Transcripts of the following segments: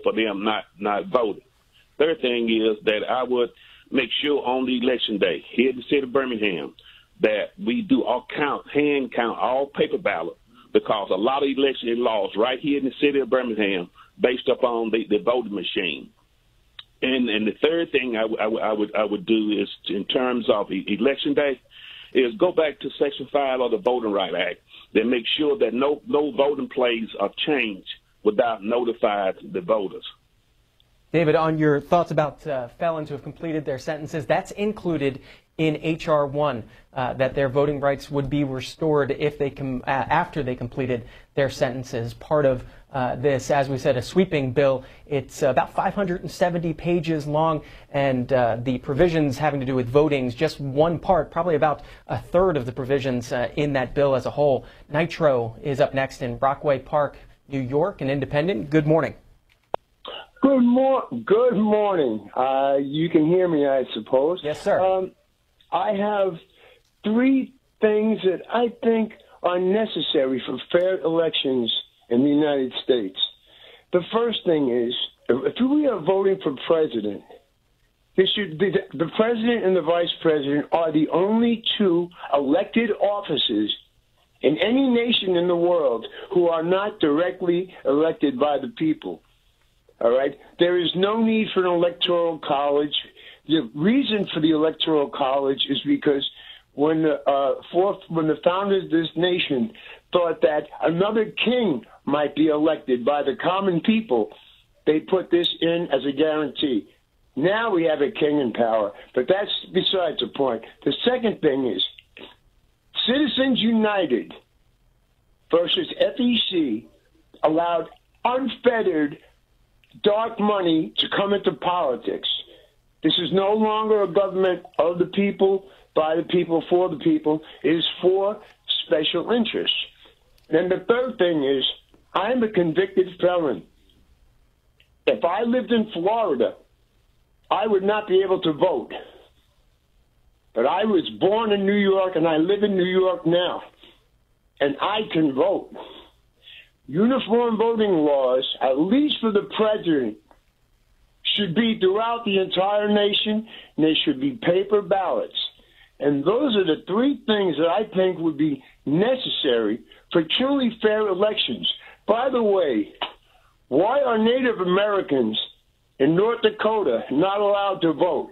for them not voting. Third thing is that I would make sure on the election day here in the city of Birmingham that we do hand count all paper ballots, because a lot of election laws right here in the city of Birmingham based upon the voting machine. And the third thing I would do is, in terms of election day, is go back to Section 5 of the Voting Rights Act that make sure that no voting places are changed without notifying the voters. David, on your thoughts about felons who have completed their sentences, that's included in H.R. 1, that their voting rights would be restored if they after they completed their sentences. Part of this, as we said, a sweeping bill. It's about 570 pages long, and the provisions having to do with voting is just one part, probably about a third of the provisions in that bill as a whole. Nitro is up next in Brockway Park, New York, an independent. Good morning. Good morning. You can hear me, I suppose. Yes, sir. I have three things that I think are necessary for fair elections in the United States. The first thing is, if we are voting for president, the president and the vice president are the only two elected offices in any nation in the world who are not directly elected by the people. All right? There is no need for an electoral college. The reason for the electoral college is because when the founders of this nation thought that another king might be elected by the common people, they put this in as a guarantee. Now we have a king in power, but that's besides the point. The second thing is Citizens United versus FEC allowed unfettered dark money to come into politics. This is no longer a government of the people, by the people, for the people. It is for special interests. And the third thing is, I am a convicted felon. If I lived in Florida, I would not be able to vote. But I was born in New York, and I live in New York now, and I can vote. Uniform voting laws, at least for the president, should be throughout the entire nation, and they should be paper ballots. And those are the three things that I think would be necessary for truly fair elections. By the way, why are Native Americans in North Dakota not allowed to vote?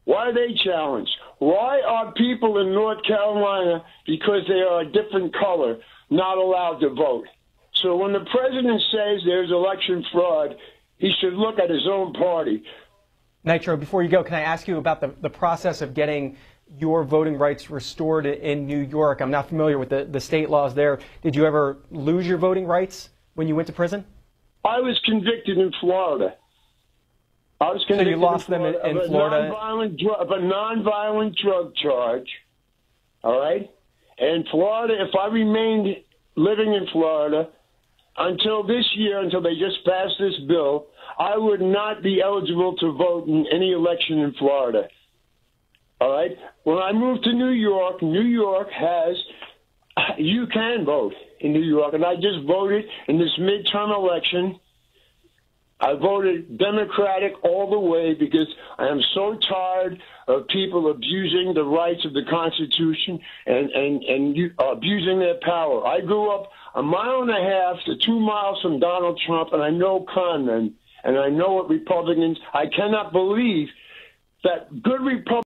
Why are they challenged? Why are people in North Carolina, because they are a different color, not allowed to vote? So when the president says there's election fraud, he should look at his own party. Nitro, before you go, can I ask you about the process of getting your voting rights restored in New York? I'm not familiar with the state laws there. Did you ever lose your voting rights when you went to prison? I was convicted in Florida. I was convicted so you lost them in Florida? Of a nonviolent drug charge, all right? And Florida, if I remained living in Florida until this year, until they just passed this bill, I would not be eligible to vote in any election in Florida. All right? When I moved to New York has, you can vote in New York. And I just voted in this midterm election. I voted Democratic all the way because I am so tired of people abusing the rights of the Constitution and abusing their power. I grew up 1.5 miles to 2 miles from Donald Trump, and I know con men, and I know what Republicans. I cannot believe that good Republicans